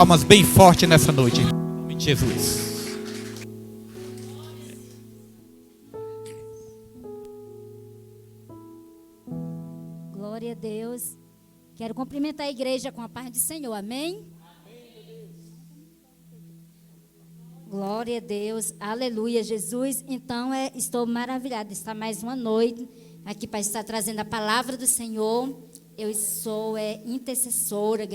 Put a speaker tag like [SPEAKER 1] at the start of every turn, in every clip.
[SPEAKER 1] Palmas bem forte nessa noite. Em nome de Jesus.
[SPEAKER 2] Glória a Deus. Quero cumprimentar a igreja com a paz do Senhor. Amém? Glória a Deus. Aleluia, Jesus. Então, estou maravilhada de estar mais uma noite aqui para estar trazendo a palavra do Senhor. Eu sou intercessora,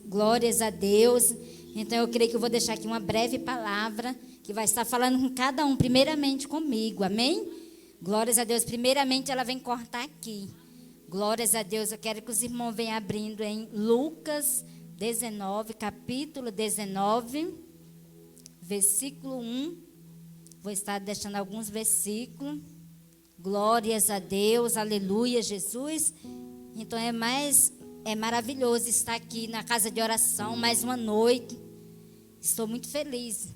[SPEAKER 2] glórias a Deus. Então, eu creio que eu vou deixar aqui uma breve palavra que vai estar falando com cada um, primeiramente comigo. Amém? Glórias a Deus. Primeiramente, ela vem cortar aqui. Glórias a Deus, eu quero que os irmãos venham abrindo em Lucas 19, capítulo 19, versículo 1. Vou estar deixando alguns versículos. Glórias a Deus, aleluia, Jesus. Então é maravilhoso estar aqui na casa de oração mais uma noite. Estou muito feliz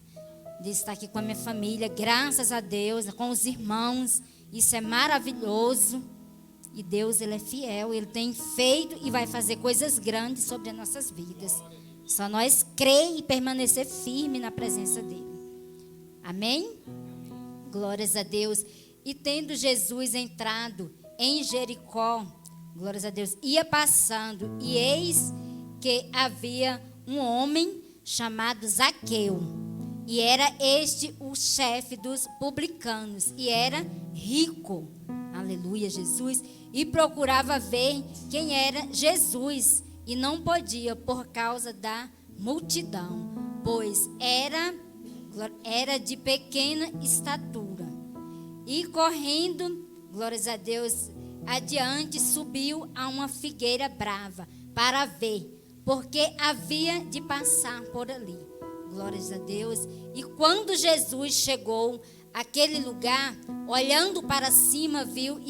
[SPEAKER 2] de estar aqui com a minha família, graças a Deus, com os irmãos. Isso é maravilhoso. E Deus, Ele é fiel, Ele tem feito e vai fazer coisas grandes sobre as nossas vidas. Só nós crer e permanecer firme na presença dEle. Amém? Glórias a Deus. E tendo Jesus entrado em Jericó, glórias a Deus, ia passando, e eis que havia um homem chamado Zaqueu. E era este o chefe dos publicanos, e era rico. Aleluia, Jesus. E procurava ver quem era Jesus, e não podia por causa da multidão, pois era de pequena estatura. E correndo, glórias a Deus, adiante subiu a uma figueira brava para ver, porque havia de passar por ali. Glórias a Deus. E quando Jesus chegou àquele lugar, olhando para cima, viu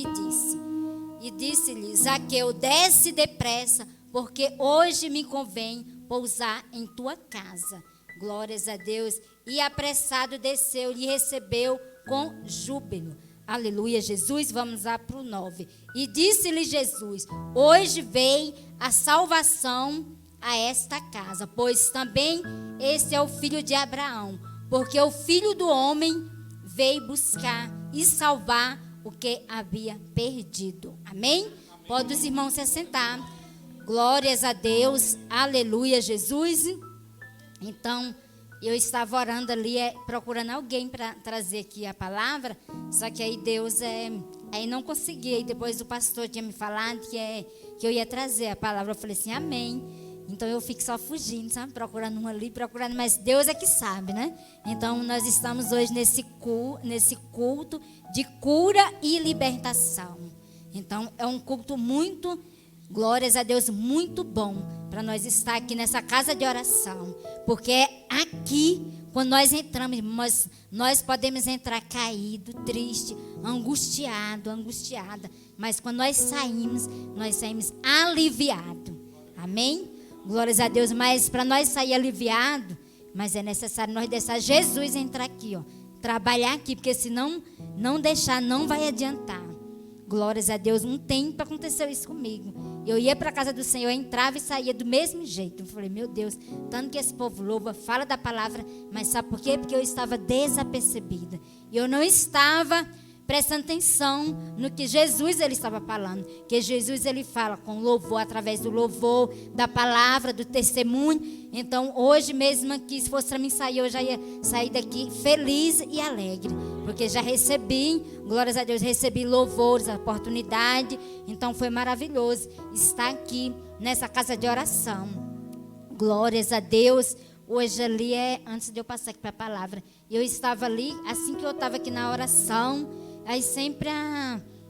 [SPEAKER 2] e disse-lhe: Zaqueu, desce depressa, porque hoje me convém pousar em tua casa. Glórias a Deus. E apressado desceu e recebeu com júbilo. Aleluia, Jesus. Vamos lá para o 9. E disse-lhe Jesus: hoje veio a salvação a esta casa, pois também este é o filho de Abraão, porque o Filho do Homem veio buscar e salvar o que havia perdido. Amém? Pode os irmãos se assentar. Glórias a Deus. Aleluia, Jesus. Então, eu estava orando ali, procurando alguém para trazer aqui a palavra, só que aí Deus, aí não consegui. Aí depois o pastor tinha me falado que eu ia trazer a palavra. Eu falei assim, amém. Então eu fico só fugindo, sabe? Procurando um ali, procurando, mas Deus é que sabe, né? Então nós estamos hoje nesse culto de cura e libertação. Então é um culto muito, glórias a Deus, muito bom para nós estar aqui nessa casa de oração. Porque é aqui, quando nós entramos, nós podemos entrar caído, triste, angustiada. Mas quando nós saímos aliviados. Amém? Glórias a Deus, mas para nós sair aliviado, mas é necessário nós deixar Jesus entrar aqui, ó, trabalhar aqui, porque senão não deixar, não vai adiantar. Glórias a Deus. Um tempo aconteceu isso comigo. Eu ia para a casa do Senhor, entrava e saía do mesmo jeito. Eu falei, meu Deus, tanto que esse povo louva, fala da palavra, mas sabe por quê? Porque eu estava desapercebida. Eu não estava prestando atenção no que Jesus ele estava falando. Que Jesus ele fala com louvor, através do louvor, da palavra, do testemunho. Então hoje mesmo aqui, se fosse para mim sair, eu já ia sair daqui feliz e alegre. Porque já recebi, glórias a Deus, recebi louvores, oportunidade. Então foi maravilhoso estar aqui nessa casa de oração. Glórias a Deus. Hoje ali antes de eu passar aqui para a palavra, eu estava ali, assim que eu estava aqui na oração. Aí sempre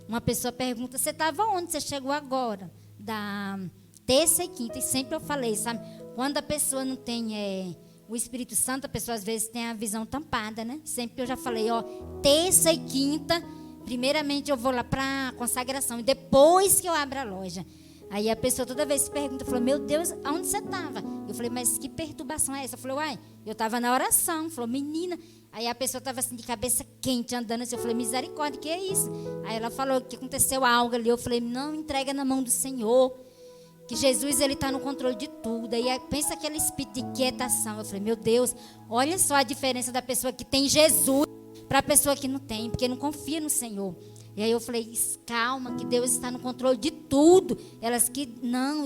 [SPEAKER 2] uma pessoa pergunta, você estava onde? Você chegou agora? Da terça e quinta. E sempre eu falei, sabe? Quando a pessoa não tem o Espírito Santo, a pessoa às vezes tem a visão tampada, né? Sempre eu já falei, ó, terça e quinta, primeiramente eu vou lá para a consagração. E depois que eu abro a loja. Aí a pessoa toda vez se pergunta, falou, meu Deus, aonde você estava? Eu falei, mas que perturbação é essa? Eu falei, uai, eu estava na oração. Falou, menina. Aí a pessoa estava assim de cabeça quente, andando assim. Eu falei, misericórdia, que é isso? Aí ela falou que aconteceu algo ali. Eu falei, não, entrega na mão do Senhor. que Jesus ele está no controle de tudo. Aí pensa aquele espírito de quietação. Eu falei, meu Deus, olha só a diferença da pessoa que tem Jesus para a pessoa que não tem, porque não confia no Senhor. E aí eu falei, calma, que Deus está no controle de tudo. Elas que, não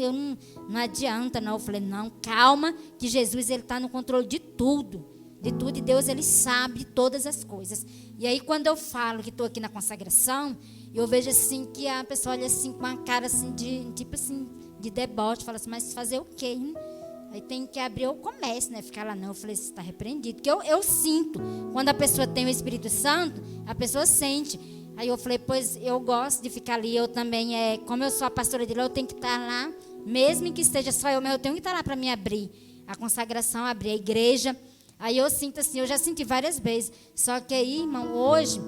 [SPEAKER 2] adianta não. Eu falei, não, calma, que Jesus ele está no controle de tudo. De tudo, e Deus ele sabe de todas as coisas. E aí quando eu falo que estou aqui na consagração, eu vejo assim que a pessoa olha assim com uma cara assim de, tipo assim, de deboche, fala assim, mas fazer o quê, hein? Aí tem que abrir o comércio, né? Ficar lá, não. Eu falei, você está repreendido. Porque eu sinto, quando a pessoa tem o Espírito Santo, a pessoa sente. Aí eu falei, pois eu gosto de ficar ali, eu também, como eu sou a pastora de lá, eu tenho que estar lá, mesmo que esteja só eu, mas eu tenho que estar lá para me abrir a consagração, abrir a igreja. Aí eu sinto assim, eu já senti várias vezes, só que aí, irmão, hoje,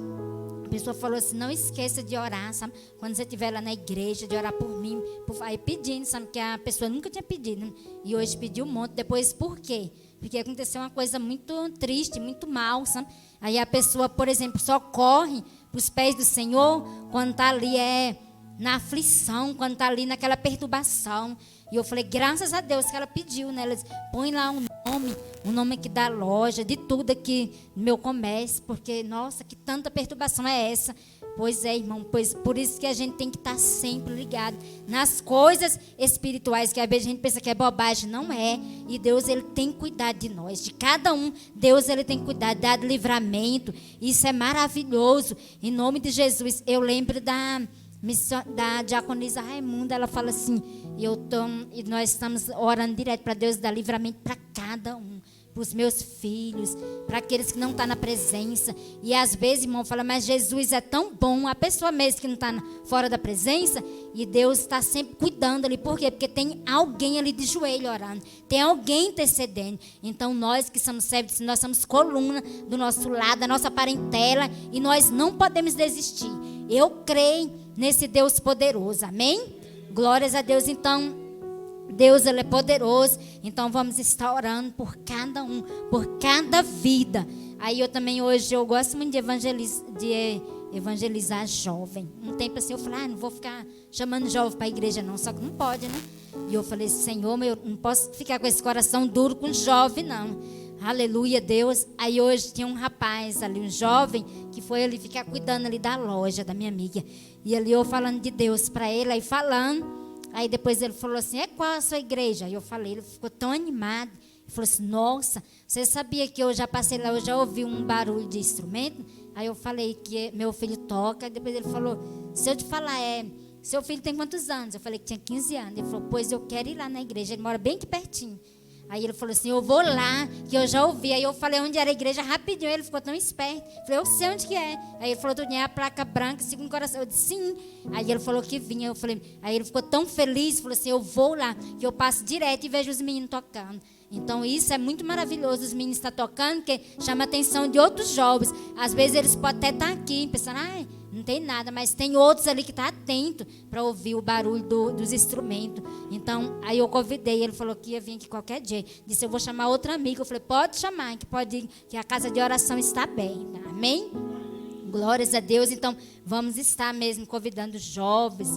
[SPEAKER 2] a pessoa falou assim, não esqueça de orar, sabe? Quando você estiver lá na igreja, de orar por mim, aí pedindo, sabe? Que a pessoa nunca tinha pedido, né? E hoje pediu um monte. Depois, por quê? Porque aconteceu uma coisa muito triste, muito mal, sabe? Aí a pessoa, por exemplo, só corre para os pés do Senhor quando está ali, na aflição, quando está ali naquela perturbação. E eu falei, graças a Deus que ela pediu, né? Ela disse, põe lá um nome aqui da loja, de tudo aqui no meu comércio, porque, nossa, que tanta perturbação é essa? Pois é, irmão, pois por isso que a gente tem que estar sempre ligado nas coisas espirituais, que às vezes a gente pensa que é bobagem, não é. E Deus, ele tem cuidado de nós, de cada um. Deus, ele tem cuidado, dá livramento. Isso é maravilhoso. Em nome de Jesus, eu lembro da diaconisa Raimunda, ela fala assim, e nós estamos orando direto para Deus dar livramento para cada um, para os meus filhos, para aqueles que não estão na presença. E às vezes, irmão, fala, mas Jesus é tão bom, a pessoa mesmo que não está fora da presença, e Deus está sempre cuidando ali. Por quê? Porque tem alguém ali de joelho orando, tem alguém intercedendo. Então nós que somos servos, nós somos coluna do nosso lado, da nossa parentela, e nós não podemos desistir. Eu creio nesse Deus poderoso, amém? Glórias a Deus. Então, Deus, ele é poderoso. Então, vamos estar orando por cada um, por cada vida. Aí eu também hoje, eu gosto muito de evangelizar jovem. Um tempo assim, eu falei, não vou ficar chamando jovem para a igreja não, só que não pode, né? E eu falei, Senhor, eu não posso ficar com esse coração duro com jovem, não. Aleluia, Deus. Aí hoje tinha um rapaz ali, um jovem, que foi ali ficar cuidando ali da loja da minha amiga. E ali eu falando de Deus para ele, aí falando. Aí depois ele falou assim, qual a sua igreja? Aí eu falei, ele ficou tão animado. Ele falou assim, nossa, você sabia que eu já passei lá, eu já ouvi um barulho de instrumento? Aí eu falei que meu filho toca. Aí depois ele falou, se eu te falar, seu filho tem quantos anos? Eu falei que tinha 15 anos. Ele falou, pois eu quero ir lá na igreja, ele mora bem aqui pertinho. Aí ele falou assim, eu vou lá, que eu já ouvi. Aí eu falei onde era a igreja, rapidinho, ele ficou tão esperto. Eu falei, eu sei onde que é. Aí ele falou, tu tinha a placa branca, segundo coração. Eu disse, sim. Aí ele falou que vinha. Eu falei, aí ele ficou tão feliz, falou assim, eu vou lá, que eu passo direto e vejo os meninos tocando. Então isso é muito maravilhoso, os meninos estão tocando, que chama a atenção de outros jovens. Às vezes eles podem até estar aqui, pensando, não tem nada, mas tem outros ali que estão atentos para ouvir o barulho dos instrumentos. Então, aí eu convidei, ele falou que ia vir aqui qualquer dia. Disse, eu vou chamar outra amiga. Eu falei, pode chamar, que a casa de oração está aberta. Amém? Glórias a Deus. Então, vamos estar mesmo convidando jovens,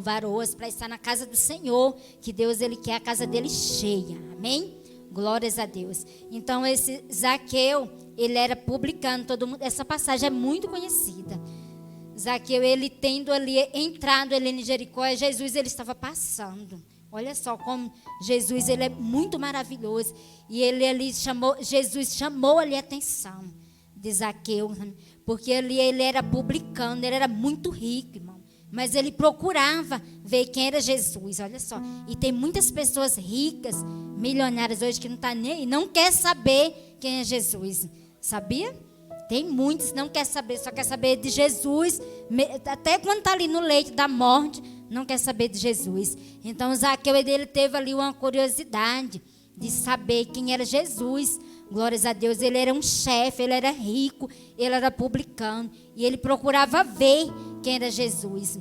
[SPEAKER 2] varoas, para estar na casa do Senhor, que Deus, ele quer a casa dele cheia. Amém? Glórias a Deus. Então, esse Zaqueu, ele era publicano, todo mundo. Essa passagem é muito conhecida. Zaqueu, ele tendo ali entrado ali em Jericó, Jesus, ele estava passando. Olha só como Jesus, ele é muito maravilhoso. E Jesus chamou ali a atenção de Zaqueu, porque ele era publicano, ele era muito rico, irmão. Mas ele procurava ver quem era Jesus, olha só. E tem muitas pessoas ricas, milionárias hoje, que não estão nem aí, não quer saber quem é Jesus. Sabia? Tem muitos que não quer saber, só quer saber de Jesus. Até quando está ali no leito da morte, não quer saber de Jesus. Então Zaqueu, ele teve ali uma curiosidade de saber quem era Jesus. Glórias a Deus. Ele era um chefe, ele era rico, ele era publicano. E ele procurava ver quem era Jesus.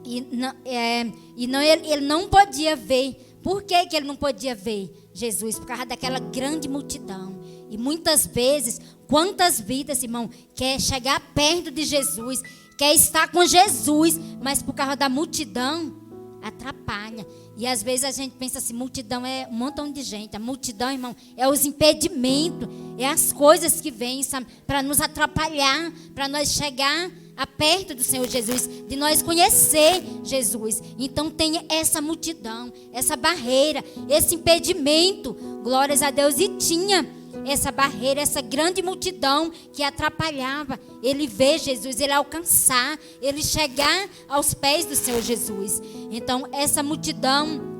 [SPEAKER 2] Ele não podia ver. Por que ele não podia ver Jesus? Por causa daquela grande multidão. E muitas vezes, quantas vidas, irmão, quer chegar perto de Jesus, quer estar com Jesus, mas por causa da multidão, atrapalha. E às vezes a gente pensa assim, multidão é um montão de gente. A multidão, irmão, é os impedimentos, é as coisas que vêm, sabe, para nos atrapalhar, para nós chegar a perto do Senhor Jesus, de nós conhecer Jesus. Então tem essa multidão, essa barreira, esse impedimento, glórias a Deus. E tinha essa barreira, essa grande multidão que atrapalhava ele ver Jesus, ele alcançar, ele chegar aos pés do Senhor Jesus. Então essa multidão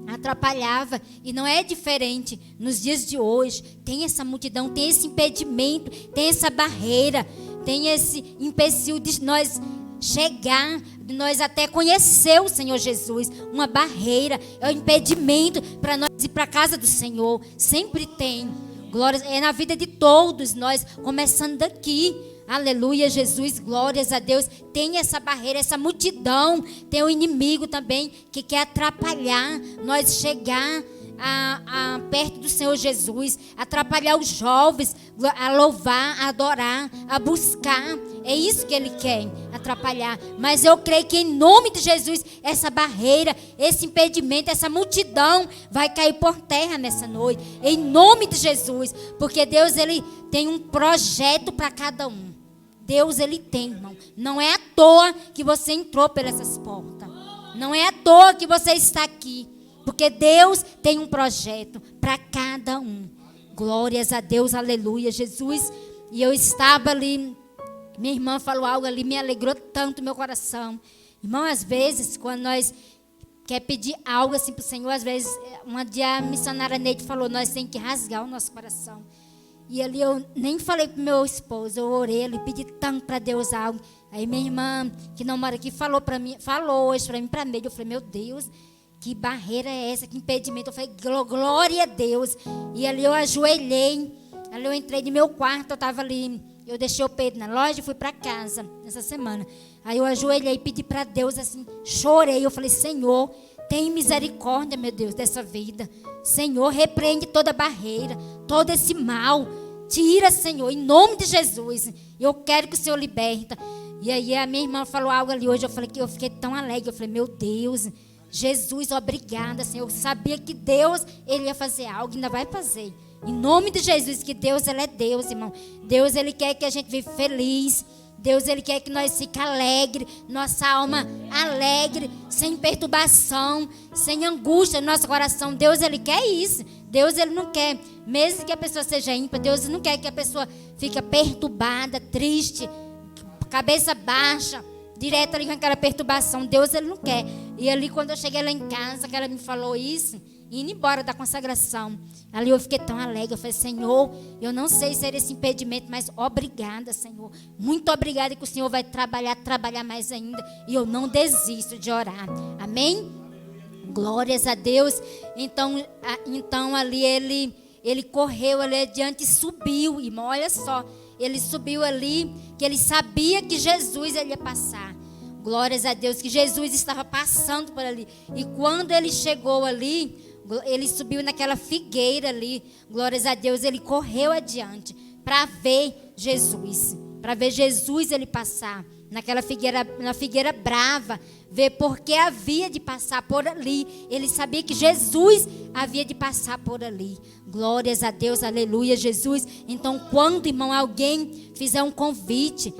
[SPEAKER 2] atrapalhava, e não é diferente nos dias de hoje. Tem essa multidão, tem esse impedimento, tem essa barreira, tem esse empecilho de nós chegar, de nós até conhecer o Senhor Jesus. Uma barreira, é um impedimento para nós ir para a casa do Senhor. Sempre tem. Glórias, é na vida de todos nós, começando daqui. Aleluia, Jesus, glórias a Deus. Tem essa barreira, essa multidão. Tem o inimigo também que quer atrapalhar nós chegar perto do Senhor Jesus, atrapalhar os jovens a louvar, a adorar, a buscar. É isso que ele quer, atrapalhar. Mas eu creio que em nome de Jesus, essa barreira, esse impedimento, essa multidão vai cair por terra nessa noite, em nome de Jesus. Porque Deus, ele tem um projeto para cada um. Deus, ele tem, irmão. Não é à toa que você entrou por essas portas. Não é à toa que você está aqui. Porque Deus tem um projeto para cada um. Glórias a Deus, aleluia, Jesus. E eu estava ali, minha irmã falou algo ali, me alegrou tanto meu coração. Irmão, às vezes, quando nós quer pedir algo assim para o Senhor, às vezes, um dia a missionária Neide falou, nós temos que rasgar o nosso coração. E ali eu nem falei para o meu esposo, eu orei ali, pedi tanto para Deus algo. Aí minha irmã, que não mora aqui, falou hoje para mim, para mim. Eu falei, meu Deus, que barreira é essa, que impedimento? Eu falei, glória a Deus. E ali eu ajoelhei, ali eu entrei no meu quarto, eu estava ali, eu deixei o Pedro na loja e fui para casa essa semana. Aí eu ajoelhei e pedi para Deus assim, chorei, eu falei, Senhor, tem misericórdia, meu Deus, dessa vida. Senhor, repreende toda barreira, todo esse mal. Tira, Senhor, em nome de Jesus. Eu quero que o Senhor liberta. E aí a minha irmã falou algo ali hoje, eu falei que eu fiquei tão alegre. Eu falei, meu Deus, Jesus, obrigada, Senhor. Eu sabia que Deus, ele ia fazer algo, ainda vai fazer. Em nome de Jesus, que Deus, ele é Deus, irmão. Deus, ele quer que a gente viva feliz. Deus, ele quer que nós fiquemos alegres, nossa alma alegre, sem perturbação, sem angústia no nosso coração. Deus, ele quer isso. Deus, ele não quer, mesmo que a pessoa seja ímpar, Deus não quer que a pessoa fique perturbada, triste, cabeça baixa, direto ali com aquela perturbação. Deus, ele não quer. E ali, quando eu cheguei lá em casa, que ela me falou isso, indo embora da consagração, ali eu fiquei tão alegre. Eu falei, Senhor, eu não sei se era esse impedimento, mas obrigada, Senhor. Muito obrigada que o Senhor vai trabalhar mais ainda. E eu não desisto de orar. Amém? Glórias a Deus. Então ali ele correu ali adiante e subiu, irmão. Olha só, ele subiu ali, que ele sabia que Jesus ele ia passar. Glórias a Deus, que Jesus estava passando por ali. E quando ele chegou ali, ele subiu naquela figueira ali. Glórias a Deus, ele correu adiante para ver Jesus. Para ver Jesus ele passar. Naquela figueira, na figueira brava, ver porque havia de passar por ali. Ele sabia que Jesus havia de passar por ali. Glórias a Deus, aleluia, Jesus. Então, quando, irmão, alguém fizer um convite,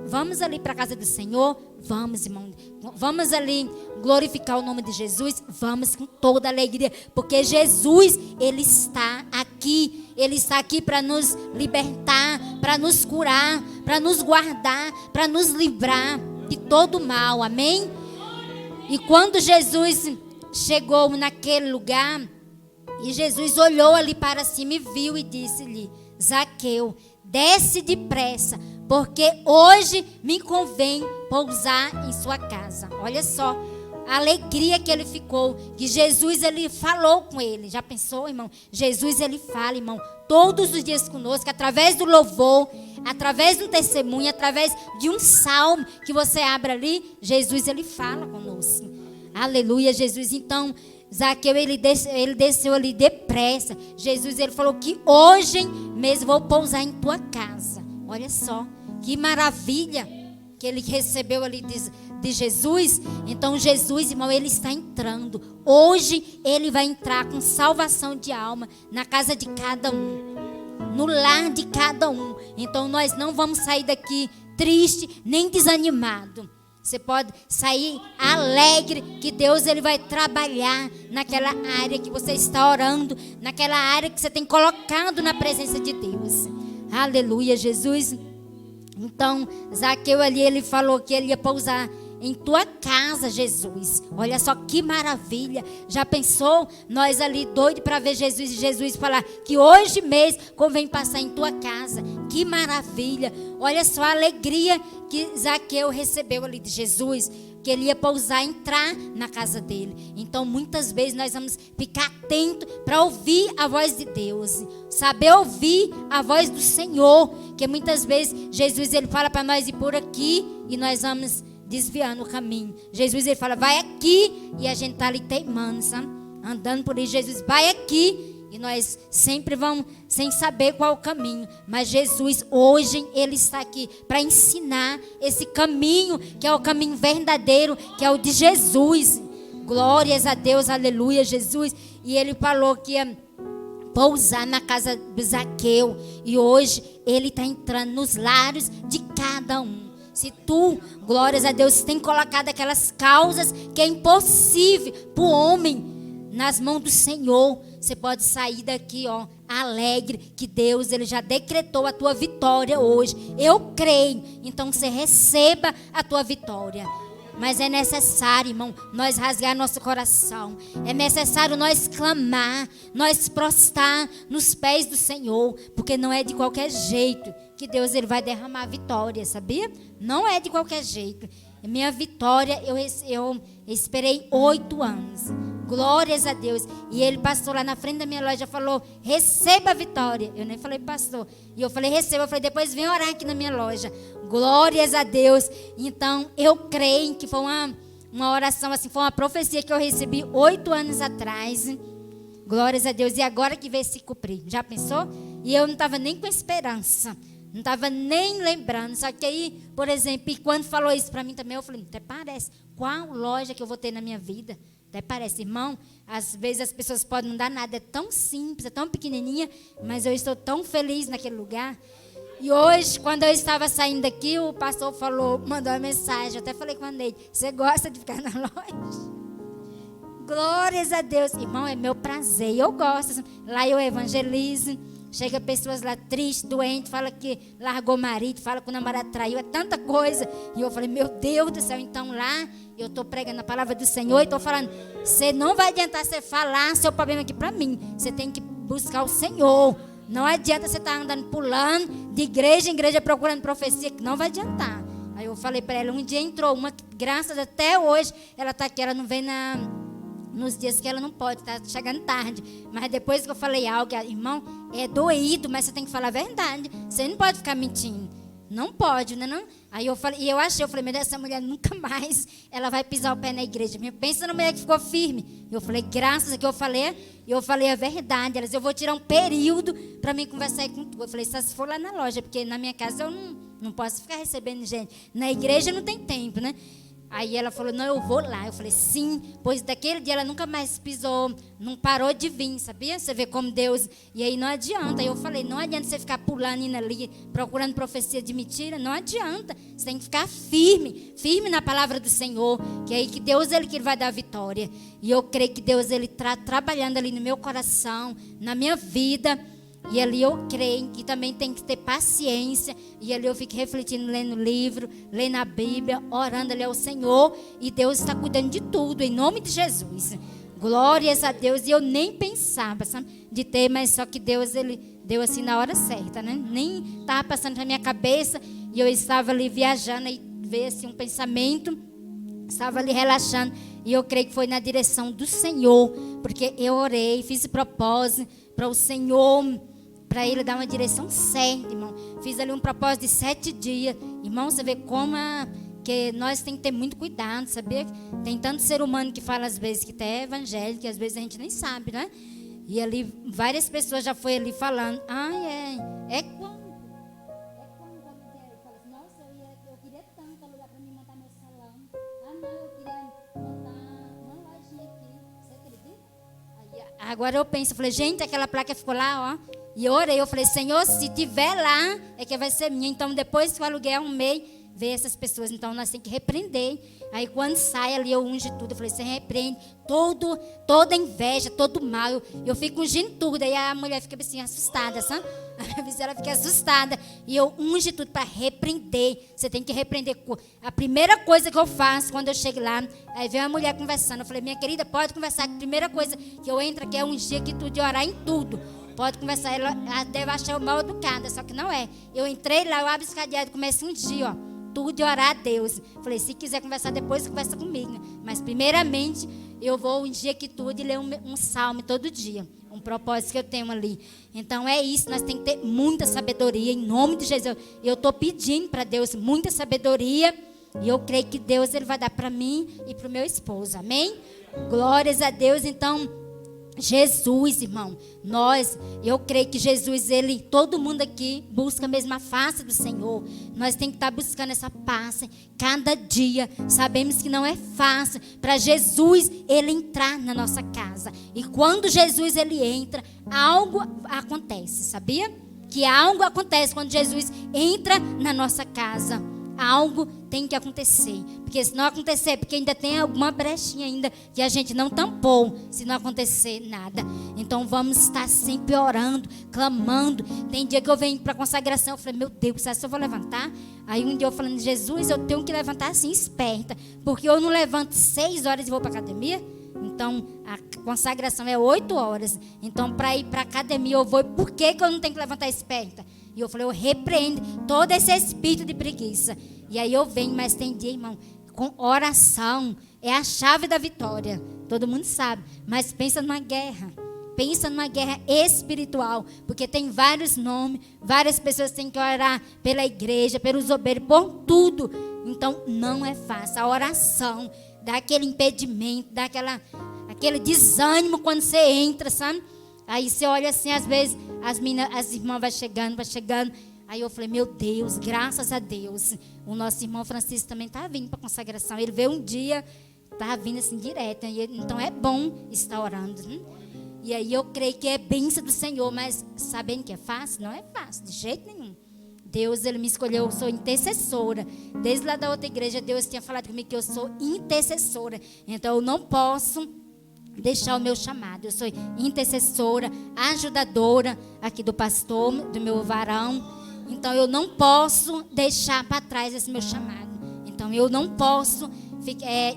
[SPEAKER 2] vamos ali para a casa do Senhor, vamos, irmão. Vamos ali glorificar o nome de Jesus, vamos com toda alegria, porque Jesus, ele está aqui. Ele está aqui para nos libertar, para nos curar, para nos guardar, para nos livrar de todo mal, amém? E quando Jesus chegou naquele lugar, e Jesus olhou ali para cima e viu e disse-lhe, Zaqueu, desce depressa, porque hoje me convém pousar em sua casa. Olha só a alegria que ele ficou, que Jesus, ele falou com ele. Já pensou, irmão? Jesus, ele fala, irmão, todos os dias conosco, através do louvor, através do testemunho, através de um salmo que você abre ali, Jesus, ele fala conosco. Aleluia, Jesus. Então, Zaqueu, ele desceu ali depressa. Jesus, ele falou que hoje mesmo vou pousar em tua casa. Olha só, que maravilha que ele recebeu ali de Jesus, então Jesus, irmão, ele está entrando. Hoje ele vai entrar com salvação de alma na casa de cada um, no lar de cada um. Então nós não vamos sair daqui triste nem desanimado. Você pode sair alegre que Deus ele vai trabalhar naquela área que você está orando, naquela área que você tem colocado na presença de Deus. Aleluia, Jesus. Então, Zaqueu ali, ele falou que ele ia pousar em tua casa, Jesus. Olha só que maravilha. Já pensou? Nós ali doidos para ver Jesus, e Jesus falar que hoje mesmo convém passar em tua casa. Que maravilha. Olha só a alegria que Zaqueu recebeu ali de Jesus, que ele ia pousar, entrar na casa dele. Então muitas vezes nós vamos ficar atentos para ouvir a voz de Deus, saber ouvir a voz do Senhor, que muitas vezes Jesus ele fala para nós ir por aqui e nós vamos desviando o caminho. Jesus ele fala, vai aqui, e a gente está ali teimando, sabe? Andando por aí, Jesus, vai aqui, e nós sempre vamos sem saber qual é o caminho. Mas Jesus hoje ele está aqui para ensinar esse caminho, que é o caminho verdadeiro, que é o de Jesus. Glórias a Deus, aleluia, Jesus. E ele falou que ia pousar na casa do Zaqueu, e hoje ele está entrando nos lares de cada um. Se tu, glórias a Deus, tem colocado aquelas causas que é impossível para o homem nas mãos do Senhor, você pode sair daqui, ó, alegre, que Deus ele já decretou a tua vitória hoje. Eu creio, então você receba a tua vitória. Mas é necessário, irmão, nós rasgar nosso coração. É necessário nós clamar, nós prostrar nos pés do Senhor, porque não é de qualquer jeito que Deus ele vai derramar a vitória, sabia? Não é de qualquer jeito. Minha vitória, eu esperei 8 anos. Glórias a Deus. E ele passou lá na frente da minha loja, falou, receba a vitória. Eu nem falei pastor. E eu falei, receba. Eu falei, depois vem orar aqui na minha loja. Glórias a Deus. Então, eu creio que foi uma oração, assim, foi uma profecia que eu recebi 8 anos atrás. Glórias a Deus. E agora que veio se cumprir. Já pensou? E eu não estava nem com esperança. Não estava nem lembrando. Só que aí, por exemplo, e quando falou isso para mim também, eu falei, até parece. Qual loja que eu vou ter na minha vida? Até parece, irmão, às vezes as pessoas podem não dar nada, é tão simples, é tão pequenininha, mas eu estou tão feliz naquele lugar. E hoje, quando eu estava saindo daqui, o pastor mandou uma mensagem, eu até falei com a Neide, você gosta de ficar na loja? Glórias a Deus. Irmão, é meu prazer, eu gosto. Lá eu evangelizo, chega pessoas lá tristes, doentes, fala que largou o marido, fala que o namorado traiu, é tanta coisa. E eu falei, meu Deus do céu, então lá eu estou pregando a palavra do Senhor e estou falando, você não vai adiantar você falar seu problema aqui para mim, você tem que buscar o Senhor. Não adianta você estar andando pulando de igreja em igreja procurando profecia, que não vai adiantar. Aí eu falei para ela, um dia entrou uma, graças até hoje, ela está aqui, ela não vem nos dias que ela não pode, está chegando tarde. Mas depois que eu falei algo, irmão, é doído, mas você tem que falar a verdade. Você não pode ficar mentindo. Não pode, né? Não? Aí eu falei, eu falei, meu Deus, essa mulher nunca mais ela vai pisar o pé na igreja. Pensa na mulher que ficou firme. Eu falei, graças a que eu falei a verdade. Elas, eu vou tirar um período para mim conversar com tu. Eu falei, só se for lá na loja, porque na minha casa eu não posso ficar recebendo gente. Na igreja não tem tempo, né? Aí ela falou, não, eu vou lá. Eu falei, sim, pois daquele dia ela nunca mais pisou, não parou de vir, sabia? Você vê como Deus... E aí não adianta. Aí eu falei, não adianta você ficar pulando indo ali, procurando profecia de mentira, não adianta. Você tem que ficar firme, firme na palavra do Senhor, que é aí que Deus ele que vai dar a vitória. E eu creio que Deus ele está trabalhando ali no meu coração, na minha vida. E ali eu creio que também tem que ter paciência. E ali eu fico refletindo, lendo o livro, lendo a Bíblia, orando ali ao Senhor. E Deus está cuidando de tudo, em nome de Jesus. Glórias a Deus. E eu nem pensava, sabe, de ter, mas só que Deus, ele deu assim na hora certa, né? Nem estava passando na minha cabeça. E eu estava ali viajando e veio assim um pensamento. Estava ali relaxando. E eu creio que foi na direção do Senhor. Porque eu orei, fiz propósito para o Senhor... para ele dar uma direção certa, irmão. Fiz ali um propósito de 7 dias. Irmão, você vê como que nós temos que ter muito cuidado, sabia? Tem tanto ser humano que fala às vezes que até é evangélico, que às vezes a gente nem sabe, né? E ali, várias pessoas já foram ali falando, é quando? Eu falo, nossa, eu queria tanto alugar para mim montar meu salão. Agora eu penso, eu falei, gente, aquela placa ficou lá, ó. E eu orei, eu falei, Senhor, se tiver lá, é que vai ser minha. Então, depois que o aluguel arrumei, ver essas pessoas. Então, nós temos que repreender. Aí, quando sai ali, eu unge tudo. Eu falei, você repreende toda inveja, todo mal. Eu fico ungindo tudo. Aí a mulher fica assim, assustada, sabe? A vizinha fica assustada. E eu unge tudo para repreender. Você tem que repreender. A primeira coisa que eu faço quando eu chego lá, aí vem uma mulher conversando. Eu falei, minha querida, pode conversar. A primeira coisa que eu entro aqui é ungir aqui tudo e orar em tudo. Pode conversar. Ela deve achar eu mal educada, só que não é. Eu entrei lá, eu abro esse cadeado e começo a ungir, ó. Tudo e orar a Deus. Falei, se quiser conversar depois, conversa comigo, né? Mas primeiramente, eu vou ungir aqui tudo e ler um salmo todo dia. Um propósito que eu tenho ali. Então é isso, nós temos que ter muita sabedoria, em nome de Jesus. Eu estou pedindo para Deus muita sabedoria. E eu creio que Deus ele vai dar para mim e para o meu esposo. Amém? Glórias a Deus. Então, Jesus, irmão, eu creio que Jesus, todo mundo aqui busca a mesma face do Senhor. Nós temos que estar buscando essa face cada dia. Sabemos que não é fácil para Jesus, ele entrar na nossa casa. E quando Jesus, ele entra, algo acontece, sabia? Que algo acontece quando Jesus entra na nossa casa. Algo tem que acontecer. Porque se não acontecer, porque ainda tem alguma brechinha ainda que a gente não tampou, se não acontecer nada. Então vamos estar sempre orando, clamando. Tem dia que eu venho para consagração, eu falei, meu Deus, será que eu vou levantar? Aí um dia eu falando, Jesus, eu tenho que levantar assim, esperta. Porque eu não levanto 6 horas e vou para academia. Então a consagração é 8 horas. Então para ir para academia eu vou. E por que eu não tenho que levantar esperta? E eu falei, eu repreendo todo esse espírito de preguiça. E aí eu venho, mas tem dia, irmão, com oração é a chave da vitória. Todo mundo sabe. Mas pensa numa guerra. Pensa numa guerra espiritual. Porque tem vários nomes, várias pessoas têm que orar pela igreja, pelos obreiros, por tudo. Então não é fácil. A oração dá aquele impedimento, dá aquele desânimo quando você entra, sabe? Aí você olha assim, às vezes, as irmãs vão chegando. Aí eu falei, meu Deus, graças a Deus. O nosso irmão Francisco também está vindo para a consagração. Ele veio um dia, está vindo assim direto. Então é bom estar orando. E aí eu creio que é bênção do Senhor, mas sabendo que é fácil? Não é fácil, de jeito nenhum. Deus, ele me escolheu, eu sou intercessora. Desde lá da outra igreja, Deus tinha falado comigo que eu sou intercessora. Então eu não posso deixar o meu chamado. Eu sou intercessora, ajudadora aqui do pastor, do meu varão. Então eu não posso deixar para trás esse meu chamado. Então eu não posso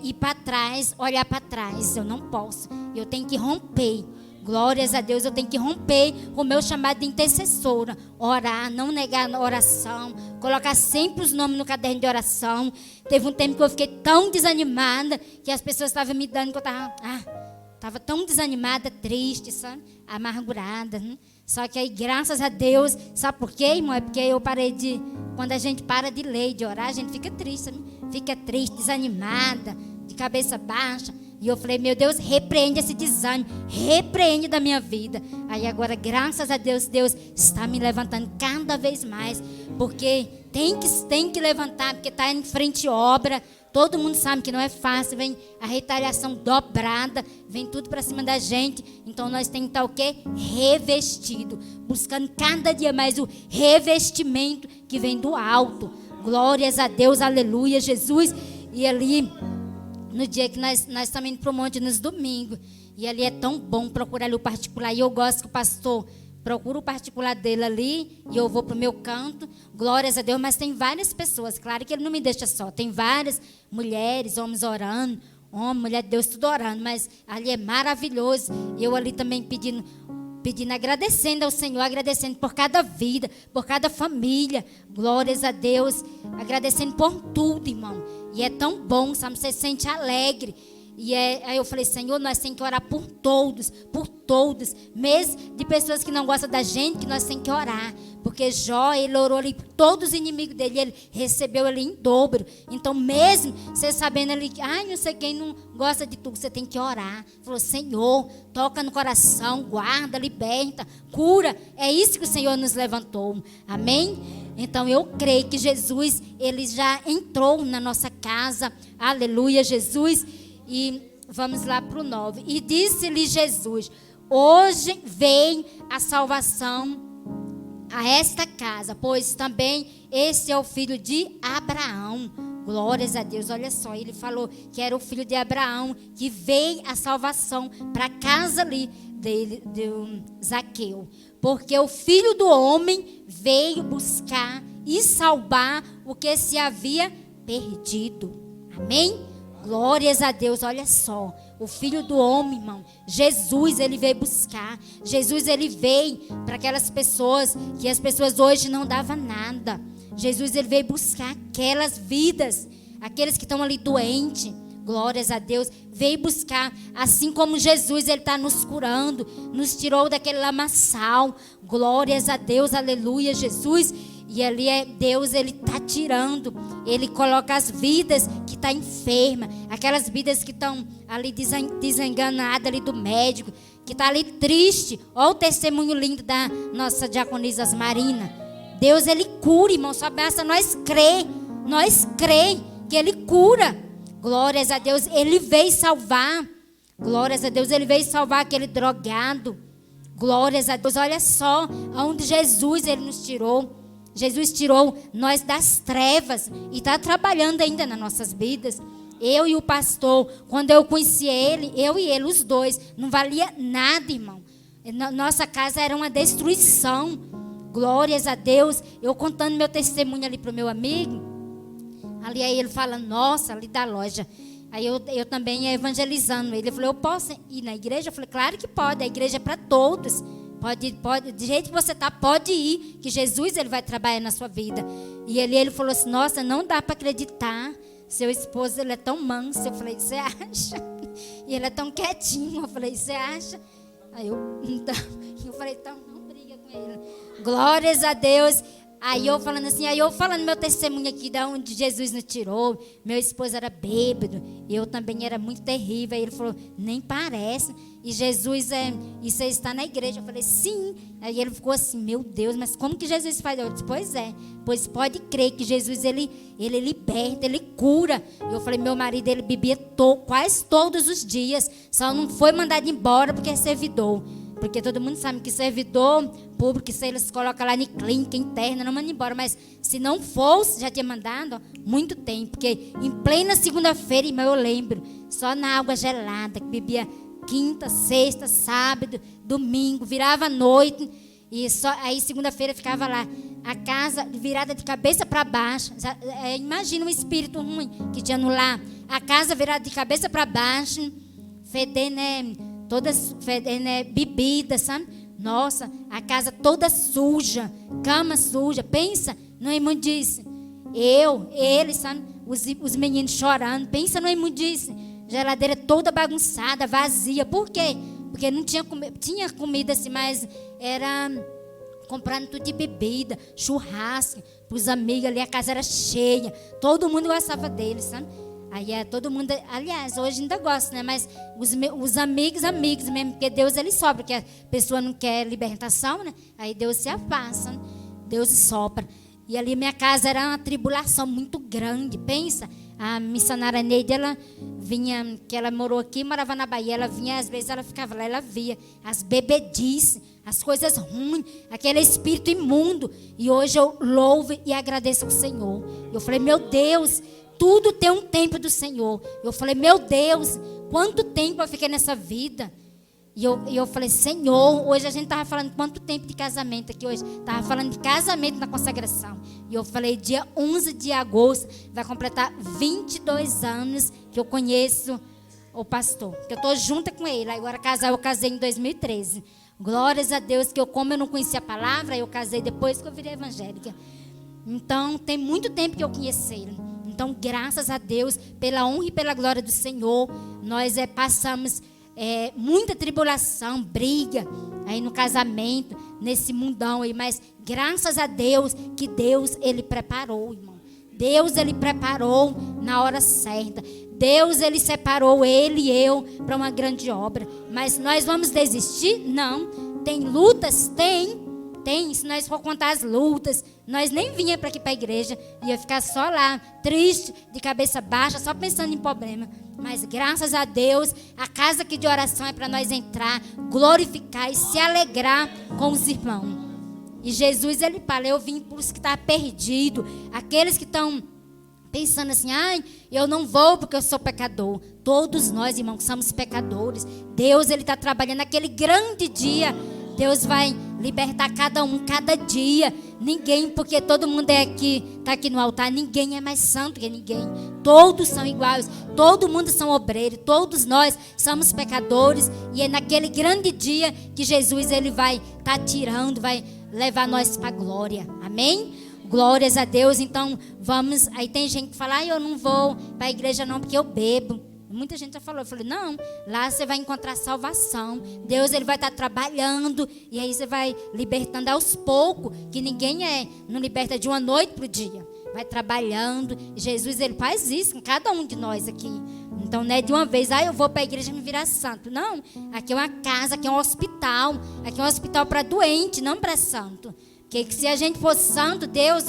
[SPEAKER 2] ir para trás, olhar para trás. Eu não posso. Eu tenho que romper. Glórias a Deus, eu tenho que romper o meu chamado de intercessora. Orar, não negar a oração. Colocar sempre os nomes no caderno de oração. Teve um tempo que eu fiquei tão desanimada que as pessoas estavam me dando que eu estava tão desanimada, triste, sabe? Amargurada. Só que aí, graças a Deus, sabe por quê, irmão? É porque eu parei de... Quando a gente para de ler, de orar, a gente fica triste, sabe? Fica triste, desanimada, de cabeça baixa. E eu falei, meu Deus, repreende esse desânimo, repreende da minha vida. Aí agora, graças a Deus, Deus está me levantando cada vez mais. Porque tem que levantar, porque está em frente obra. Todo mundo sabe que não é fácil, vem a retaliação dobrada, vem tudo para cima da gente. Então nós temos que estar o quê? Revestido, buscando cada dia mais o revestimento que vem do alto. Glórias a Deus, aleluia, Jesus. E ali, no dia que nós estamos indo para o monte nos domingos, e ali é tão bom procurar ali o particular, e eu gosto que o pastor procura o particular dele ali, e eu vou para o meu canto, glórias a Deus, mas tem várias pessoas, claro que ele não me deixa só, tem várias mulheres, homens orando, homem, mulher de Deus, tudo orando, mas ali é maravilhoso, e eu ali também pedindo, agradecendo ao Senhor, agradecendo por cada vida, por cada família, glórias a Deus, agradecendo por tudo, irmão, e é tão bom, sabe, você se sente alegre. E aí eu falei, Senhor, nós temos que orar por todos, mesmo de pessoas que não gostam da gente, que nós temos que orar, porque Jó, ele orou ali por todos os inimigos dele, ele recebeu ali em dobro. Então mesmo você sabendo ali, não sei quem não gosta de tudo, você tem que orar. Falou, Senhor, toca no coração, guarda, liberta, cura, é isso que o Senhor nos levantou, amém? Então eu creio que Jesus, ele já entrou na nossa casa, aleluia, Jesus. E vamos lá para o 9. E disse-lhe Jesus, hoje vem a salvação a esta casa, pois também esse é o filho de Abraão. Glórias a Deus. Olha só, ele falou que era o filho de Abraão, que veio a salvação para a casa ali de Zaqueu. Porque o Filho do Homem veio buscar e salvar o que se havia perdido. Amém? Glórias a Deus. Olha só, o Filho do Homem, irmão, Jesus, ele veio buscar. Jesus, ele veio para aquelas pessoas que as pessoas hoje não davam nada. Jesus, ele veio buscar aquelas vidas, aqueles que estão ali doentes. Glórias a Deus. Veio buscar, assim como Jesus, ele está nos curando, nos tirou daquele lamaçal. Glórias a Deus, aleluia, Jesus. E ali é Deus, ele está tirando. Ele coloca as vidas que estão enfermas, aquelas vidas que estão ali desenganadas ali do médico, que está ali triste. Olha o testemunho lindo da nossa diaconisa Marina. Deus, ele cura, irmão. Só basta nós crer que ele cura. Glórias a Deus, ele veio salvar. Glórias a Deus, ele veio salvar aquele drogado. Glórias a Deus, olha só onde Jesus, ele nos tirou. Jesus tirou nós das trevas e está trabalhando ainda nas nossas vidas. Eu e o pastor, quando eu conheci ele, eu e ele, os dois, não valia nada, irmão. Nossa casa era uma destruição. Glórias a Deus. Eu contando meu testemunho ali para o meu amigo. Ali aí ele fala, nossa, ali da loja. Aí eu também evangelizando ele. Ele falou, eu posso ir na igreja? Eu falei, claro que pode. A igreja é para todos. Pode, do jeito que você está, pode ir. Que Jesus, ele vai trabalhar na sua vida. E ele falou assim, nossa, não dá para acreditar. Seu esposo, ele é tão manso. Eu falei, você acha? E ele é tão quietinho. Eu falei, você acha? Aí eu falei, então não briga com ele. Glórias a Deus. Aí eu falando meu testemunho aqui de onde Jesus nos tirou. Meu esposo era bêbado, eu também era muito terrível. Aí ele falou, nem parece. E Jesus, e você está na igreja? Eu falei, sim. Aí ele ficou assim, meu Deus, mas como que Jesus faz? Eu disse, pois pode crer que Jesus, ele liberta, ele cura. Eu falei, meu marido, ele bebia quase todos os dias, só não foi mandado embora porque é servidor. Porque todo mundo sabe que servidor público, se eles colocam lá em clínica interna, não mandam embora. Mas se não fosse, já tinha mandado muito tempo. Porque em plena segunda-feira, irmão, eu lembro, só na água gelada, que bebia quinta, sexta, sábado, domingo, virava à noite. E aí segunda-feira ficava lá, a casa virada de cabeça para baixo. Imagina um espírito ruim que tinha no lar. A casa virada de cabeça para baixo, fedendo, todas bebidas, sabe? Nossa, a casa toda suja, cama suja. Pensa no imundice. Ele, sabe? Os meninos chorando. Pensa no imundice. Geladeira toda bagunçada, vazia. Por quê? Porque não tinha comida assim, mas era comprando tudo de bebida, churrasco, para os amigos ali. A casa era cheia. Todo mundo gostava deles, sabe? Aí todo mundo, aliás, hoje ainda gosta, né? Mas os amigos mesmo, porque Deus, ele sopra, porque a pessoa não quer libertação, né? Aí Deus se afasta, né? Deus sopra. E ali minha casa era uma tribulação muito grande, pensa. A missionária Neide, ela vinha, que ela morou aqui, morava na Bahia, ela vinha, às vezes ela ficava lá, ela via as bebedices, as coisas ruins, aquele espírito imundo. E hoje eu louvo e agradeço ao Senhor. Eu falei, meu Deus, tudo tem um tempo do Senhor. Eu falei, meu Deus, quanto tempo eu fiquei nessa vida. E eu falei, Senhor, hoje a gente estava falando quanto tempo de casamento aqui hoje. Estava falando de casamento na consagração. E eu falei, dia 11 de agosto, vai completar 22 anos que eu conheço o pastor. Que eu estou junta com ele. Agora eu casei em 2013. Glórias a Deus, que como eu não conhecia a palavra, eu casei depois que eu virei evangélica. Então, tem muito tempo que eu conheci ele. Então, graças a Deus, pela honra e pela glória do Senhor, nós passamos muita tribulação, briga aí no casamento, nesse mundão aí. Mas graças a Deus, que Deus, ele preparou, irmão. Deus, ele preparou na hora certa. Deus, ele separou ele e eu para uma grande obra. Mas nós vamos desistir? Não. Tem lutas? Tem. se nós for contar as lutas, nós nem vinha para aqui para a igreja, ia ficar só lá, triste, de cabeça baixa, só pensando em problema. Mas graças a Deus, a casa aqui de oração é para nós entrar, glorificar e se alegrar com os irmãos. E Jesus, ele fala, eu vim para os que estão perdidos, aqueles que estão pensando assim, eu não vou porque eu sou pecador. Todos nós, irmãos, somos pecadores. Deus, ele está trabalhando naquele grande dia. Deus vai libertar cada um, cada dia. Ninguém, porque todo mundo está aqui no altar, ninguém é mais santo que ninguém. Todos são iguais, todo mundo são obreiros, todos nós somos pecadores. E é naquele grande dia que Jesus, ele vai estar tirando, vai levar nós para a glória. Amém? Glórias a Deus. Então vamos, aí tem gente que fala, eu não vou para a igreja não porque eu bebo. Muita gente já falou, eu falei, não, lá você vai encontrar salvação. Deus, ele vai estar trabalhando, e aí você vai libertando aos poucos, que ninguém não liberta de uma noite para o dia. Vai trabalhando, e Jesus, ele faz isso com cada um de nós aqui. Então não é de uma vez, eu vou para a igreja me virar santo. Não, aqui é uma casa, aqui é um hospital. Aqui é um hospital para doente, não para santo. Porque se a gente fosse santo, Deus,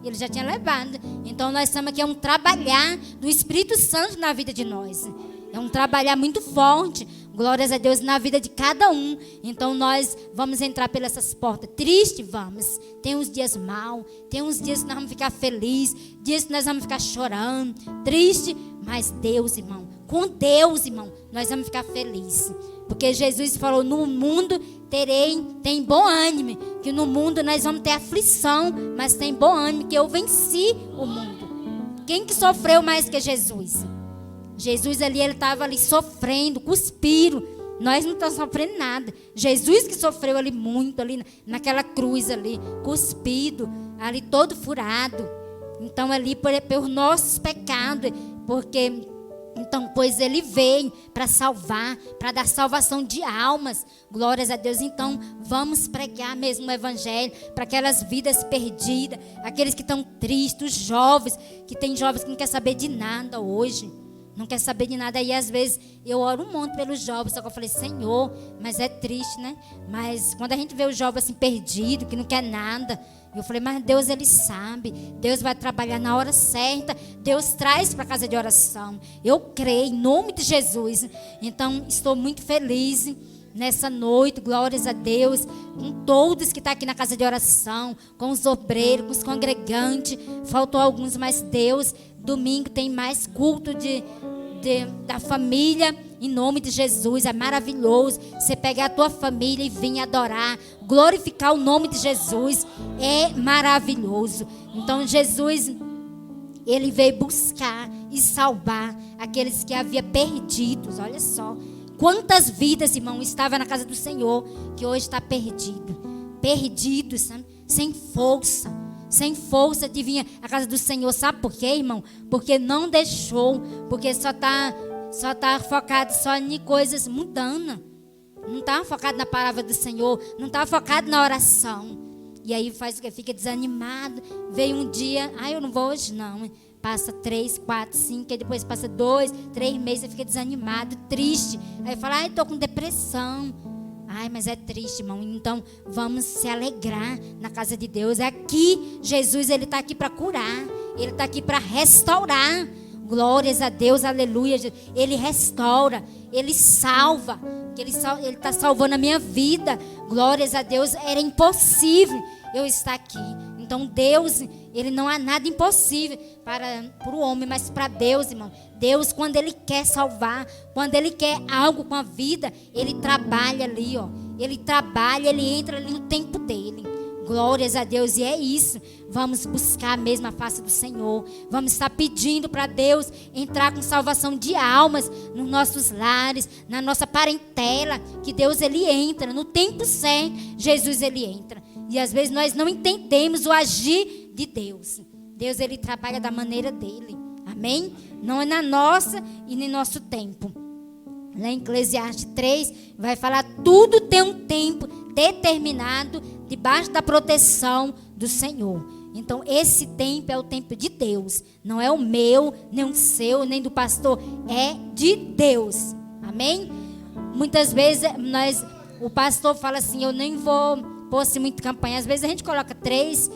[SPEAKER 2] ele já tinha levado. Então nós estamos aqui, é um trabalhar do Espírito Santo na vida de nós. É um trabalhar muito forte, glórias a Deus, na vida de cada um. Então nós vamos entrar pelas essas portas. Triste, vamos. Tem uns dias mal, tem uns dias que nós vamos ficar felizes, dias que nós vamos ficar chorando, triste. Mas Deus, irmão, com Deus, irmão, nós vamos ficar felizes. Porque Jesus falou, no mundo tem bom ânimo, que no mundo nós vamos ter aflição, mas tem bom ânimo, que eu venci o mundo. Quem que sofreu mais que Jesus? Jesus ali, ele estava ali sofrendo, cuspindo. Nós não estamos sofrendo nada. Jesus que sofreu ali muito, ali naquela cruz ali, cuspido, ali todo furado. Então ali por nossos pecados, porque... Então, pois ele veio para salvar, para dar salvação de almas. Glórias a Deus. Então, vamos pregar mesmo o evangelho para aquelas vidas perdidas, aqueles que estão tristes, os jovens, que tem jovens que não querem saber de nada hoje. Não quer saber de nada. Aí às vezes eu oro um monte pelos jovens. Só que eu falei, Senhor, mas é triste, né? Mas quando a gente vê o jovem assim perdido, que não quer nada, eu falei, mas Deus, ele sabe. Deus vai trabalhar na hora certa. Deus traz para a casa de oração. Eu creio em nome de Jesus. Então estou muito feliz nessa noite, glórias a Deus, com todos que estão aqui na casa de oração, com os obreiros, com os congregantes. Faltou alguns, mas Deus, domingo tem mais culto da família, em nome de Jesus. É maravilhoso você pegar a tua família e vir adorar, glorificar o nome de Jesus. É maravilhoso. Então Jesus, ele veio buscar e salvar aqueles que havia perdidos. Olha só quantas vidas, irmão, estavam na casa do Senhor, que hoje está perdido, sabe? Sem força de vir à casa do Senhor. Sabe por quê, irmão? Porque não deixou, porque só tá focado só em coisas mundanas. Não está focado na palavra do Senhor, não está focado na oração. E aí faz o que? Fica desanimado. Veio um dia, eu não vou hoje não. Passa 3, 4, 5, aí depois passa 2, 3 meses, fica desanimado, triste. Aí fala, estou com depressão. Mas é triste, irmão. Então vamos se alegrar na casa de Deus. Aqui, Jesus, ele está aqui para curar. Ele está aqui para restaurar. Glórias a Deus, aleluia. Ele restaura, ele salva. Ele está salvando a minha vida. Glórias a Deus. Era impossível eu estar aqui. Então Deus, ele não há nada impossível para o homem, mas para Deus, irmão. Deus, quando ele quer salvar, quando ele quer algo com a vida, ele trabalha ali, Ele trabalha, ele entra ali no tempo dele. Glórias a Deus, e é isso. Vamos buscar mesmo a face do Senhor. Vamos estar pedindo para Deus entrar com salvação de almas nos nossos lares, na nossa parentela. Que Deus, ele entra no tempo certo. Jesus, ele entra. E às vezes nós não entendemos o agir de Deus. Deus, ele trabalha da maneira dele. Amém? Não é na nossa e nem nosso tempo. Lá em Eclesiastes 3 vai falar, tudo tem um tempo determinado debaixo da proteção do Senhor. Então esse tempo é o tempo de Deus. Não é o meu, nem o seu, nem do pastor. É de Deus. Amém? Muitas vezes o pastor fala assim, eu nem vou posto muito campanha. Às vezes a gente coloca 3,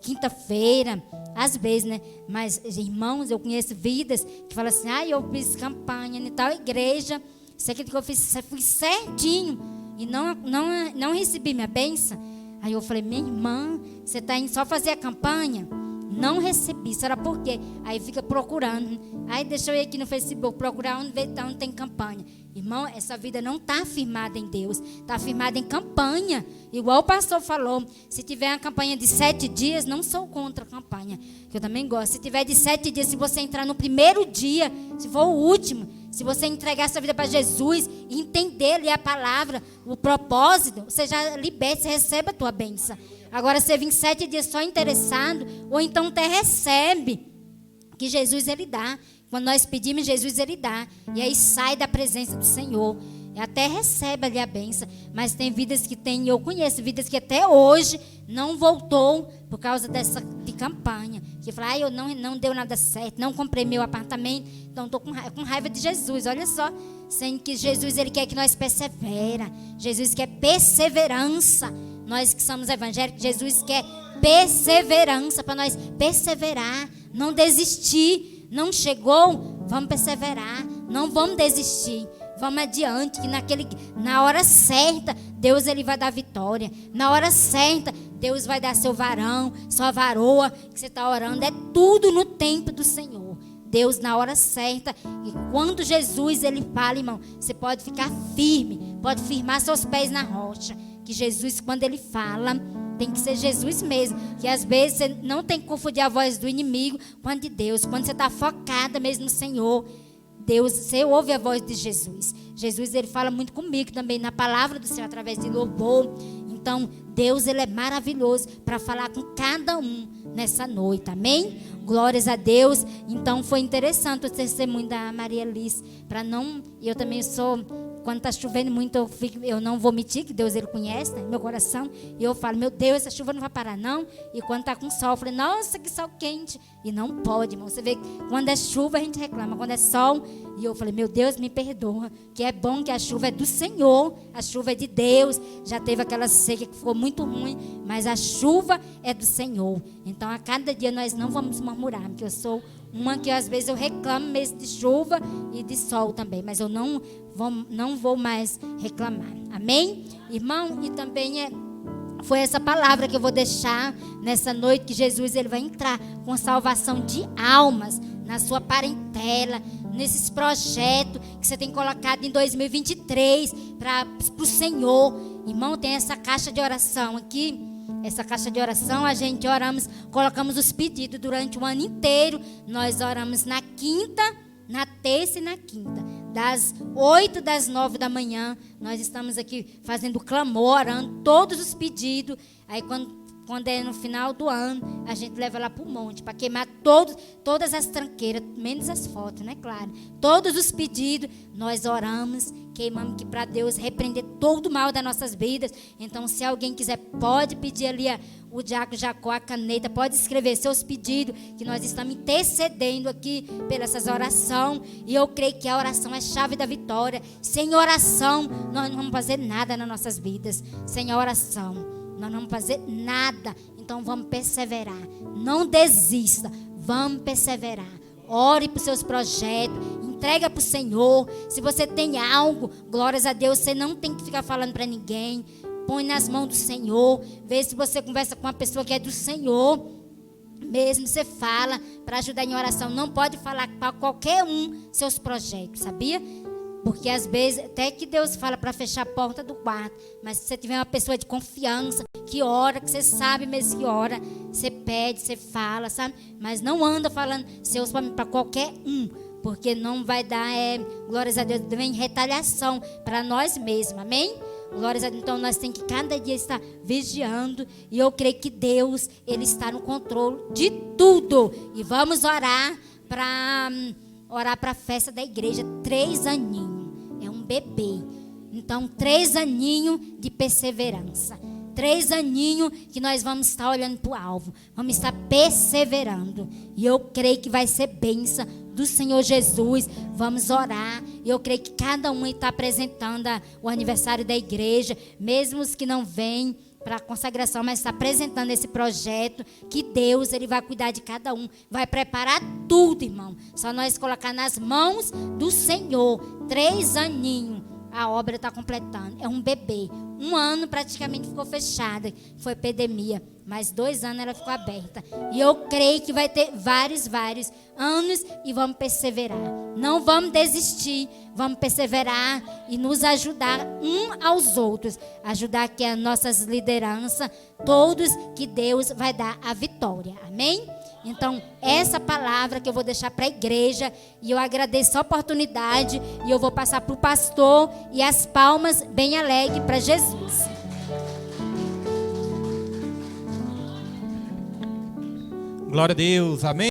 [SPEAKER 2] quinta-feira, às vezes, né? Mas, irmãos, eu conheço vidas que falam assim, eu fiz campanha em tal igreja, isso aqui que eu fiz, fui certinho e não recebi minha bênção. Aí eu falei, minha irmã, você está indo só fazer a campanha? Não recebi, será por quê? Aí fica procurando. Aí deixa eu ir aqui no Facebook procurar onde tem campanha. Irmão, essa vida não está firmada em Deus, está firmada em campanha. Igual o pastor falou, se tiver uma campanha de 7 dias, não sou contra a campanha, que eu também gosto. Se tiver de 7 dias, se você entrar no primeiro dia, se for o último, se você entregar essa vida para Jesus e entender ali a palavra, o propósito, você já liberta, você recebe a tua bênção. Agora, você vir 7 dias só interessado, ou então até recebe, que Jesus ele dá. Quando nós pedimos, Jesus ele dá. E aí sai da presença do Senhor. E até recebe ali a bênção. Mas tem vidas que tem, eu conheço vidas que até hoje não voltou por causa de campanha. Que fala, eu não deu nada certo, não comprei meu apartamento, então estou com raiva de Jesus. Olha só, sendo que Jesus ele quer que nós persevera. Jesus quer perseverança. Nós que somos evangélicos, Jesus quer perseverança para nós perseverar, não desistir. Não chegou, vamos perseverar, não vamos desistir. Vamos adiante, que na hora certa, Deus ele vai dar vitória. Na hora certa, Deus vai dar seu varão, sua varoa, que você está orando. É tudo no tempo do Senhor. Deus na hora certa. E quando Jesus ele fala, irmão, você pode ficar firme, pode firmar seus pés na rocha. Que Jesus, quando ele fala, tem que ser Jesus mesmo. Que às vezes você não tem que confundir a voz do inimigo com a de Deus. Quando você está focada mesmo no Senhor, Deus, você ouve a voz de Jesus. Jesus, ele fala muito comigo também na palavra do Senhor, através de louvor. Então, Deus, ele é maravilhoso para falar com cada um nessa noite, amém? Glórias a Deus. Então, foi interessante o testemunho da Maria Liz. Eu também sou... Quando está chovendo muito, eu não vou mentir, que Deus ele conhece, né, meu coração. E eu falo, meu Deus, essa chuva não vai parar não. E quando está com sol, eu falo, nossa, que sol quente. E não pode, irmão. Você vê que quando é chuva a gente reclama, quando é sol. E eu falei, meu Deus, me perdoa. Que é bom que a chuva é do Senhor, a chuva é de Deus. Já teve aquela seca que ficou muito ruim, mas a chuva é do Senhor. Então a cada dia nós não vamos murmurar, porque eu sou uma que às vezes eu reclamo mesmo de chuva e de sol também, mas eu não vou mais reclamar. Amém? Irmão, e também foi essa palavra que eu vou deixar nessa noite, que Jesus ele vai entrar com salvação de almas na sua parentela, nesses projetos que você tem colocado em 2023 para o Senhor. Irmão, tem essa caixa de oração aqui. Essa caixa de oração, a gente oramos, colocamos os pedidos durante o ano inteiro. Nós oramos na quinta, na terça e na quinta. Das 8, das 9 da manhã, nós estamos aqui fazendo clamor, orando todos os pedidos. Aí quando é no final do ano, a gente leva lá para o monte, para queimar todas as tranqueiras, menos as fotos, né, claro. Todos os pedidos, nós oramos, queimamos, que para Deus repreender todo o mal das nossas vidas. Então, se alguém quiser, pode pedir ali o diácono Jacó, a caneta, pode escrever seus pedidos, que nós estamos intercedendo aqui pelas essas orações. E eu creio que a oração é chave da vitória. Sem oração, nós não vamos fazer nada nas nossas vidas. Sem a oração, nós não vamos fazer nada. Então vamos perseverar. Não desista. Vamos perseverar. Ore para os seus projetos. Entrega para o Senhor. Se você tem algo, glórias a Deus, você não tem que ficar falando para ninguém. Põe nas mãos do Senhor. Vê se você conversa com uma pessoa que é do Senhor. Mesmo você fala para ajudar em oração. Não pode falar para qualquer seus projetos, sabia? Porque às vezes, até que Deus fala para fechar a porta do quarto. Mas se você tiver uma pessoa de confiança, que ora, que você sabe mesmo que ora, você pede, você fala, sabe? Mas não anda falando seus para qualquer porque não vai dar, glórias a Deus, vem retaliação para nós mesmos, amém? Glórias a Deus. Então nós temos que cada dia estar vigiando. E eu creio que Deus, Ele está no controle de tudo. E vamos orar para a festa da igreja. 3 aninhos. É um bebê. Então 3 aninhos de perseverança. 3 aninhos que nós vamos estar olhando para o alvo. Vamos estar perseverando. E eu creio que vai ser bênção do Senhor Jesus. Vamos orar. Eu creio que cada um está apresentando o aniversário da igreja, mesmo os que não vêm para a consagração, mas está apresentando esse projeto, que Deus, Ele vai cuidar de cada um, vai preparar tudo, irmão. Só nós colocar nas mãos do Senhor. 3 aninhos, a obra está completando. É um bebê. 1 ano praticamente ficou fechada, foi epidemia, mas 2 anos ela ficou aberta. E eu creio que vai ter vários anos e vamos perseverar. Não vamos desistir, vamos perseverar e nos ajudar um aos outros. Ajudar aqui as nossas lideranças, todos, que Deus vai dar a vitória. Amém? Então, essa palavra que eu vou deixar para a igreja, e eu agradeço a oportunidade, e eu vou passar para o pastor e as palmas bem alegres para Jesus.
[SPEAKER 1] Glória a Deus, amém.